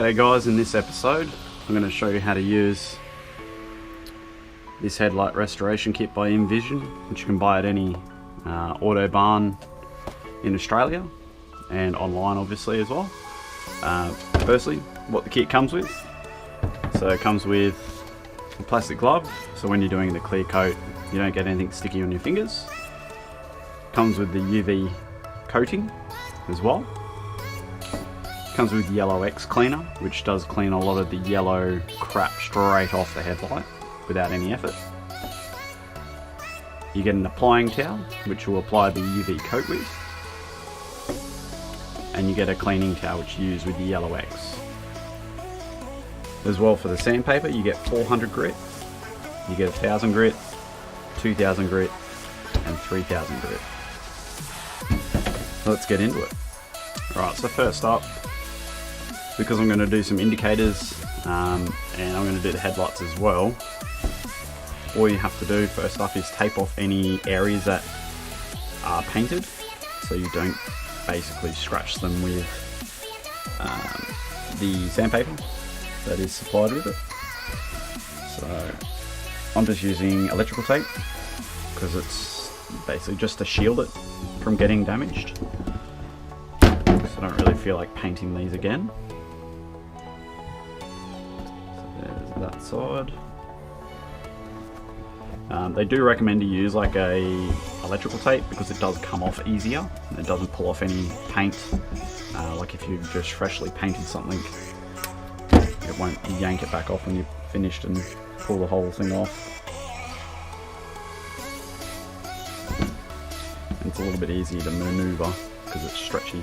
Okay guys, in this episode I'm going to show you how to use this headlight restoration kit by Invision, which you can buy at any auto barn in Australia and online obviously as well. Firstly, what the kit comes with. So it comes with a plastic glove, so when you're doing the clear coat you don't get anything sticky on your fingers. Comes with the UV coating as well. Comes with Yellow X cleaner, which does clean a lot of the yellow crap straight off the headlight without any effort. You get an applying towel, which will apply the UV coat with. And you get a cleaning towel, which you use with the Yellow X. As well, for the sandpaper, you get 400 grit, you get 1000 grit, 2000 grit, and 3000 grit. Let's get into it. Alright, so first up, because I'm going to do some indicators and I'm going to do the headlights as well, all you have to do first up is tape off any areas that are painted, so you don't basically scratch them with the sandpaper that is supplied with it. So I'm just using electrical tape because it's basically just to shield it from getting damaged, so I don't really feel like painting these again. So there's that side. They do recommend to use like a electrical tape because it does come off easier and it doesn't pull off any paint. Like if you've just freshly painted something, it won't yank it back off when you've finished and pull the whole thing off. And it's a little bit easier to maneuver because it's stretchy.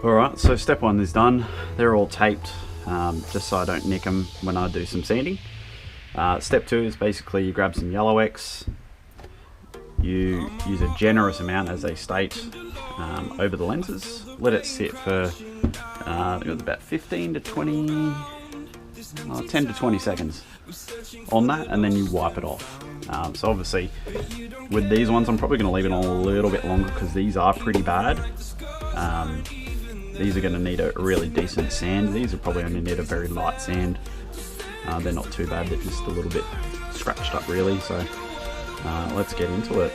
Alright, so step one is done. They're all taped, just so I don't nick them when I do some sanding. Step two is basically you grab some Yellow X, you use a generous amount, as they state, over the lenses. Let it sit for I think it was about 10 to 20 seconds on that, and then you wipe it off. So obviously with these ones I'm probably going to leave it on a little bit longer because these are pretty bad. These are going to need a really decent sand. These are probably only need a very light sand. They're not too bad, they're just a little bit scratched up really, so let's get into it.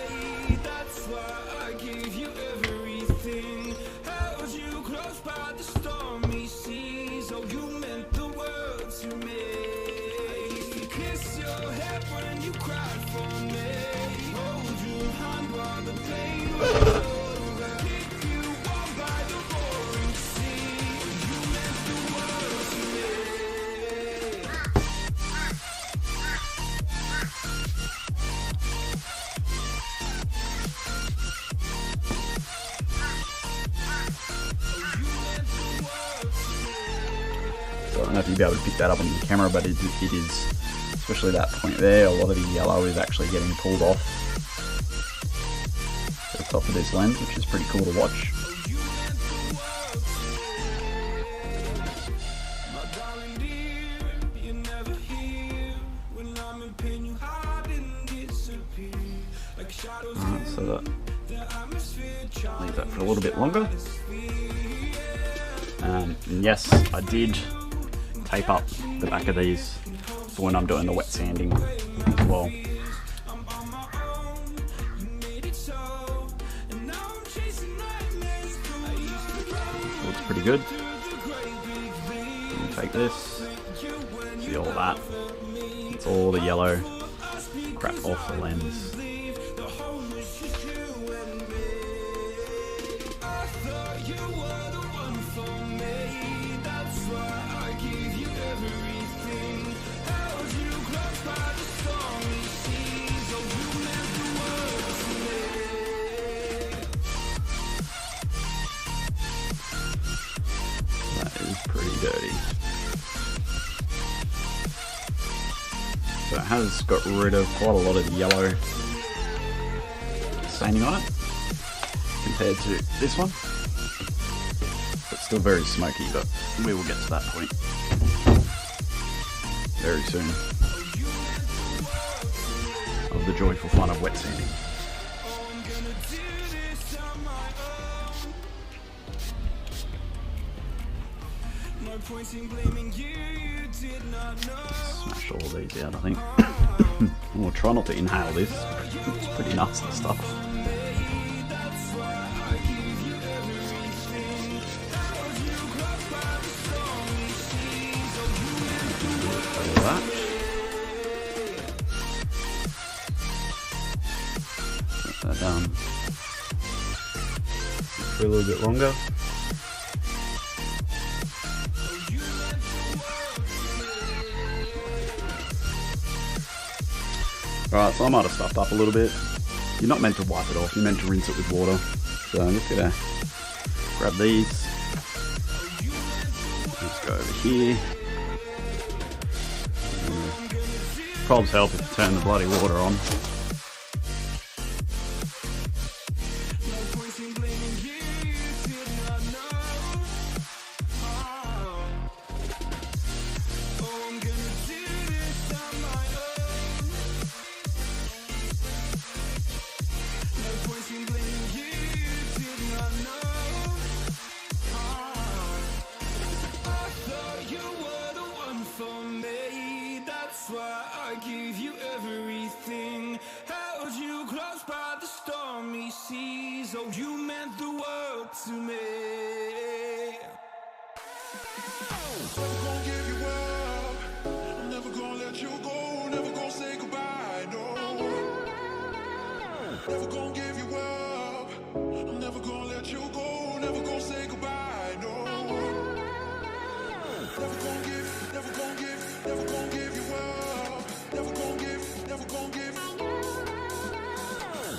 So I don't know if you'll be able to pick that up on the camera, but it is, especially that point there, a lot of the yellow is actually getting pulled off the top of this lens, which is pretty cool to watch. Alright, so that leave that for a little bit longer. And yes, I did tape up the back of these for when I'm doing the wet sanding as well. Looks pretty good. And take this, see all that. It's all the yellow crap off the lens. That is pretty dirty. So it has got rid of quite a lot of the yellow staining on it compared to this one. It's still very smoky, but we will get to that point very soon of the joyful fun of wet sanding. Smash all these out, I think. We'll try not to inhale this. It's pretty nasty stuff. That. Let that down for a little bit longer. Alright, so I might have stuffed up a little bit. You're not meant to wipe it off, you're meant to rinse it with water. So I'm just gonna grab these. Let's go over here. Probs help if you turn the bloody water on. Oh, you meant the world to me. Never gonna give you up. I'm never gonna let you go. Never gonna say goodbye, no. Never gonna give you up. I'm never gonna let you go. Never gonna say goodbye, no. Never gonna give, never gonna give, never gonna give you up. Never gonna give, never gonna give.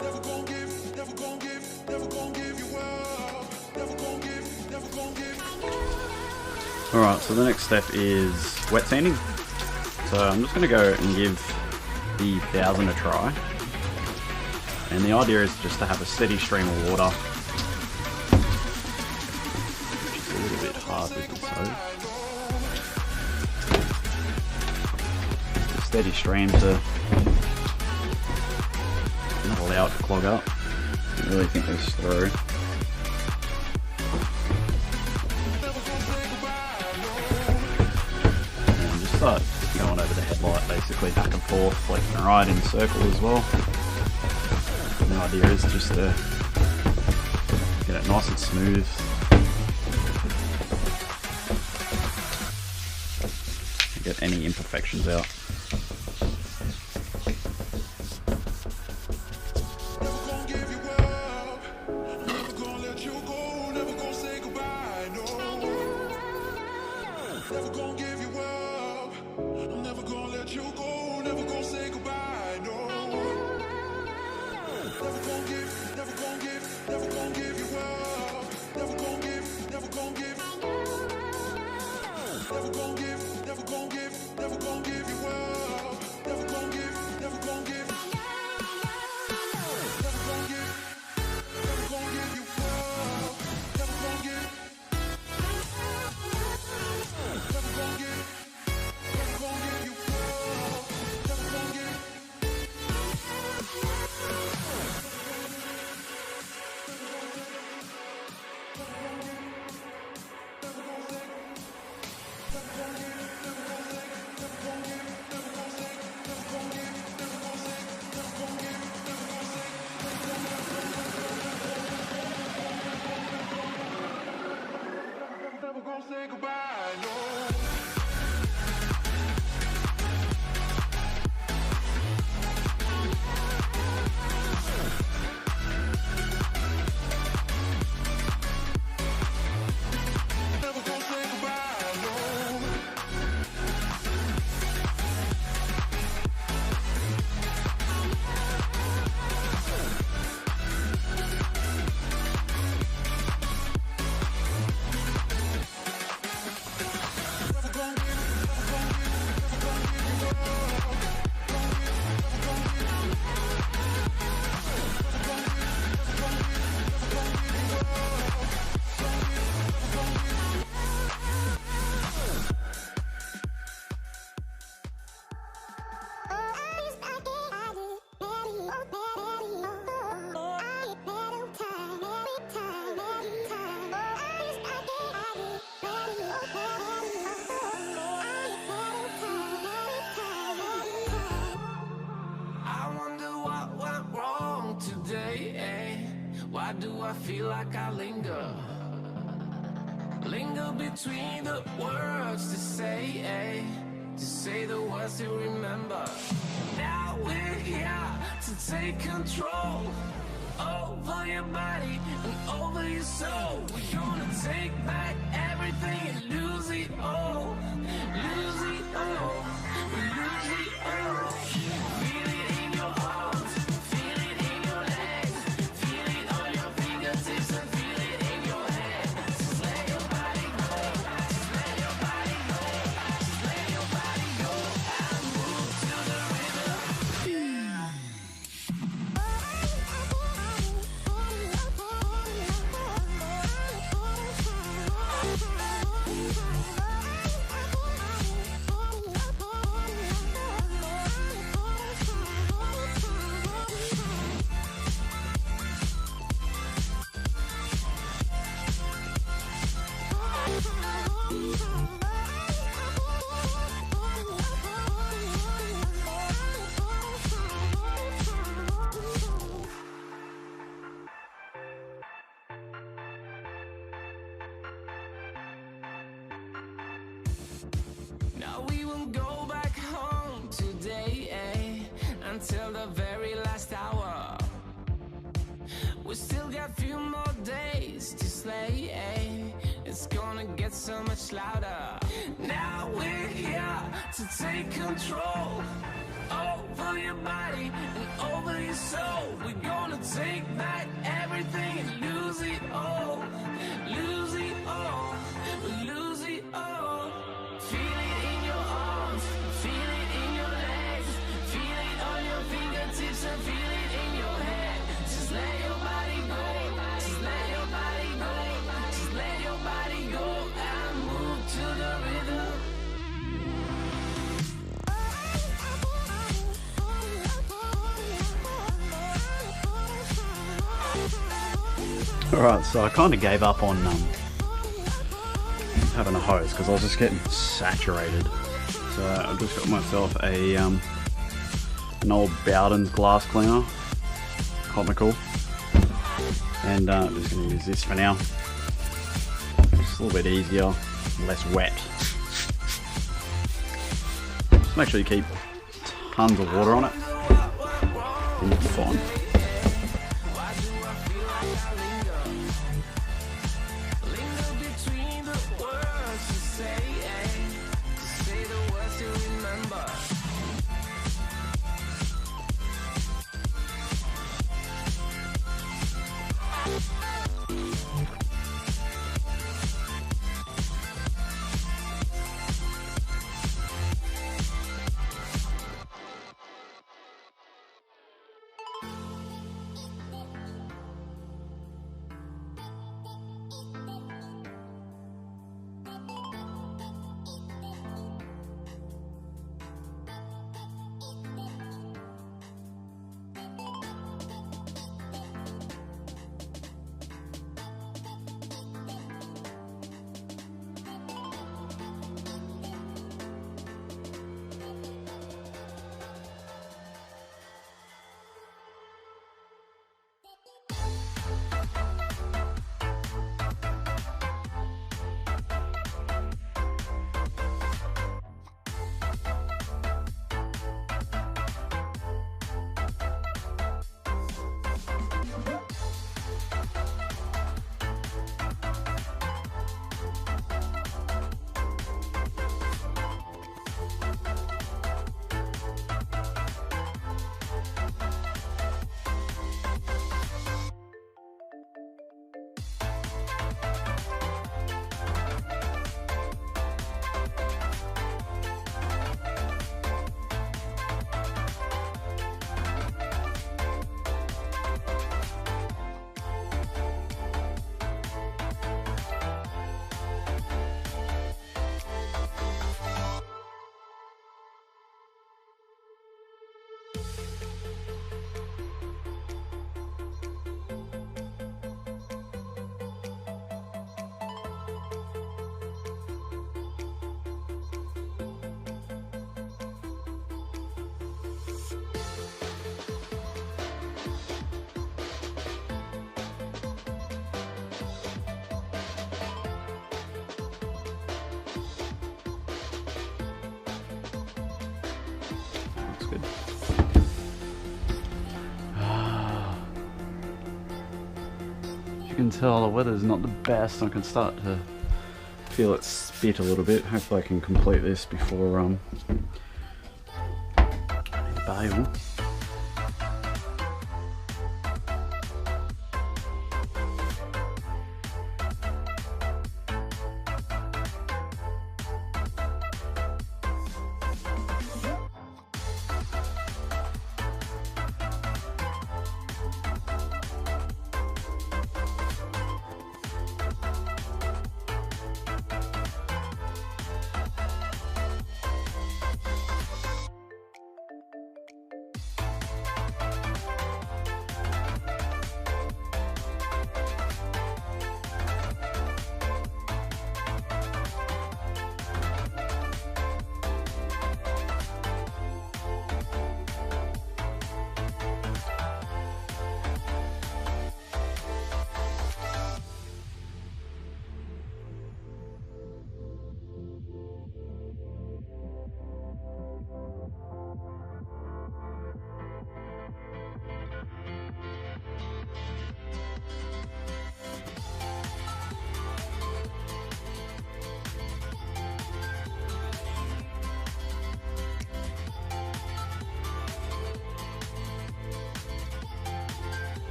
Never gonna give, never gonna give, never gonna give you up. Never gonna give, never gonna give. Alright, so the next step is wet sanding. So I'm just going to go and give the 1000 a try. And the idea is just to have a steady stream of water. Which is a little bit hard with this hose. A steady stream to not allow it to clog up. I really think this through. And just start going over the headlight basically back and forth, left and right in a circle as well. And the idea is just to get it nice and smooth. And get any imperfections out. Never gonna give you up. I'm never gonna let you go. Never gonna say goodbye, no. Never gonna give, never gonna give, never gonna give you up. Never gonna give, never gonna give. Never gonna give, never gonna give, never gonna give you up. goodbye, no. Never gonna say goodbye, no. Why do I feel like I linger? Linger between the words to say the words to remember. Now we're here to take control over your body and over your soul. We're gonna take back everything and lose it all. Lose it all. Lose it all. Feel it in your arms. Feel it in your legs. Feel it on your fingertips and feel it in your head. Just let your body go. Just let your body go. Just let your body go and move to the rhythm. Now we won't go back home today, until the very last hour. We still got a few more days to slay, it's gonna get so much louder. Now we're here to take control over your body and over your soul. We're gonna take back everything and lose it all. Lose it all. Lose it all. Feel it in your arms. Feel it in your legs. Feel it on your fingertips and feel it in your head. Just let your body go. Just let your body go. Just let your body go and move to the rhythm. Alright, so I kind of gave up on having a hose because I was just getting saturated. So I've just got myself a an old Bowden's glass cleaner, comical, and I'm just going to use this for now. Just a little bit easier, less wet. Just make sure you keep tons of water on it, and you're fine. good. As you can tell, the weather's not the best. I can start to feel it spit a little bit. Hopefully I can complete this before I bail.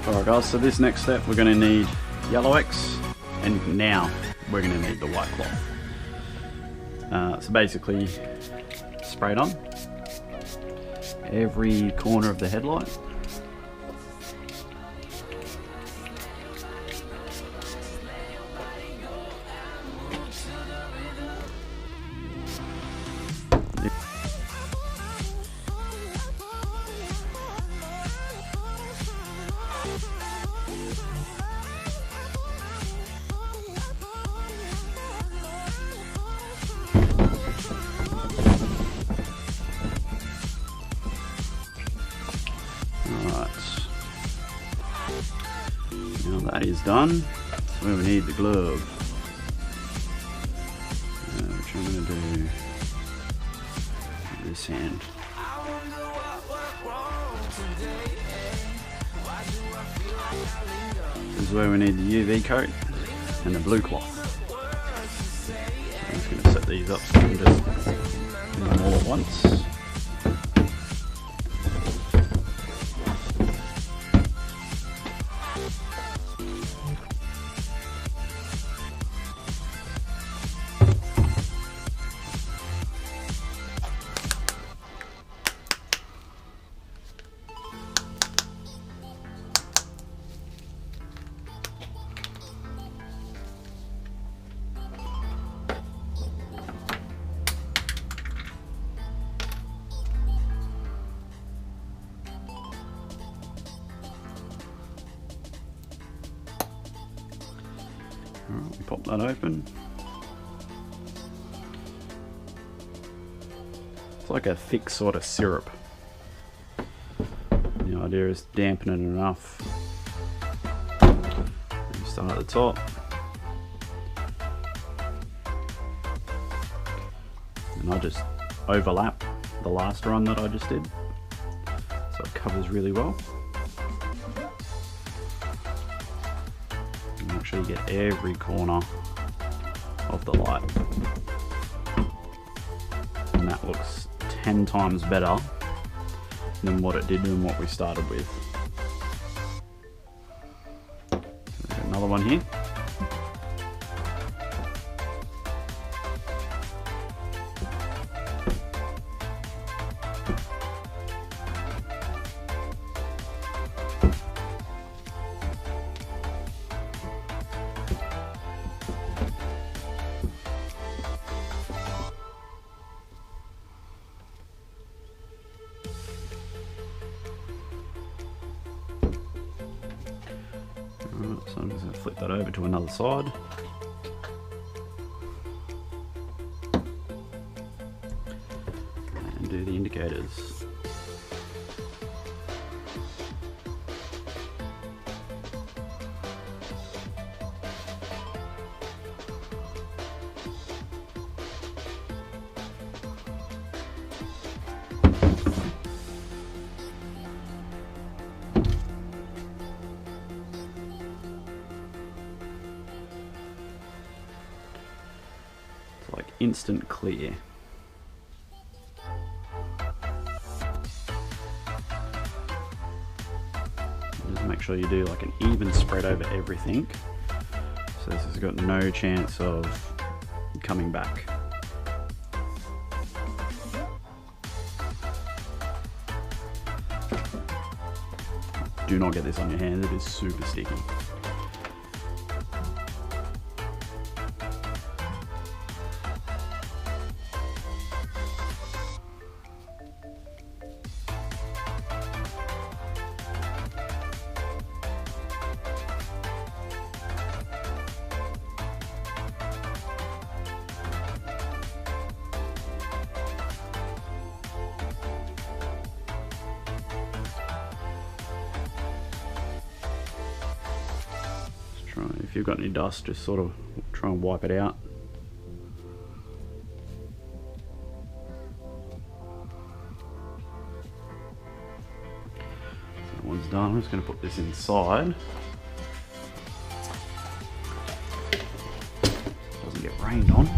Alright guys, so this next step we're going to need yellow X, and now we're going to need the white cloth. So basically spray it on every corner of the headlight. Now that is done, so we need the glove, which I'm going to do with this hand. This is where we need the UV coat and the blue cloth. So I'm just going to set these up so we can just do them all at once. Alright, we pop that open. It's like a thick sort of syrup. The idea is dampen it enough. You start at the top. And I just overlap the last run that I just did. So it covers really well. And make sure you get every corner of the light. And that looks 10 times better than what it did and what we started with. Another one here. Alright, so I'm just going to flip that over to another side. And do the indicators. Like instant clear. Just make sure you do like an even spread over everything, so this has got no chance of coming back. Do not get this on your hand, it is super sticky. If you've got any dust, just sort of try and wipe it out. So that one's done. I'm just going to put this inside. Doesn't get rained on.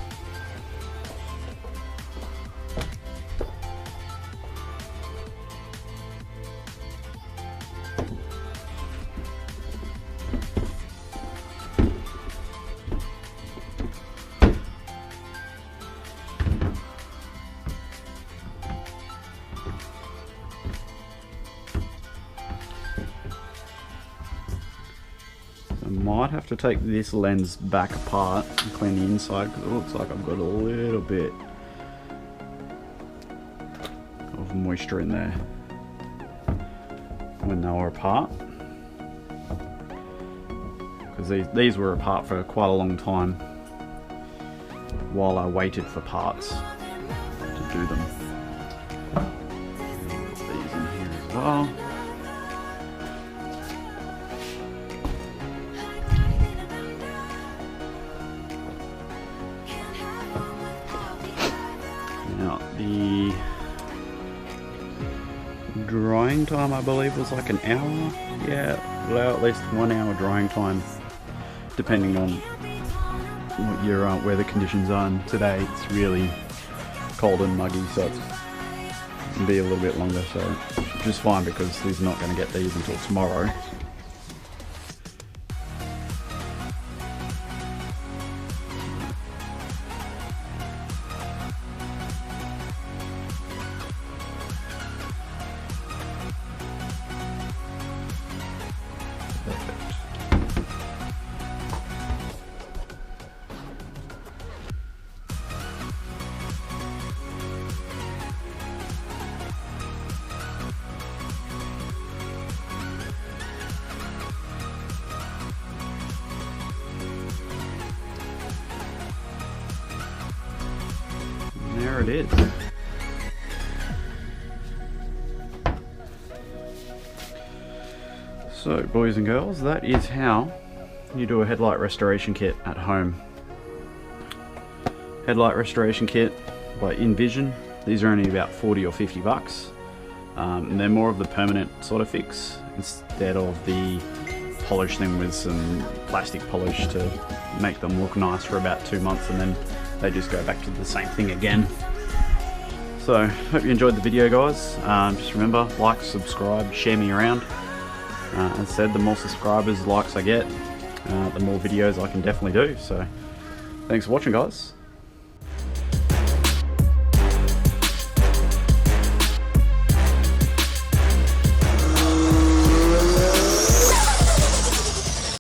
I might have to take this lens back apart and clean the inside because it looks like I've got a little bit of moisture in there when they were apart, because these were apart for quite a long time while I waited for parts to do them. Put these in here as well. Now, the drying time I believe was like an hour. Yeah, allow at least 1 hour drying time, depending on what your weather conditions are. And today it's really cold and muggy, so it's gonna be a little bit longer. So which is fine because he's not going to get these until tomorrow. it is. So boys and girls, that is how you do a headlight restoration kit at home. Headlight restoration kit by Invision. These are only about 40 or 50 bucks. And they're more of the permanent sort of fix instead of the polish them with some plastic polish to make them look nice for about 2 months and then they just go back to the same thing again. So hope you enjoyed the video, guys. Just remember, like, subscribe, share me around. As said, the more subscribers, likes I get, the more videos I can definitely do. So thanks for watching, guys.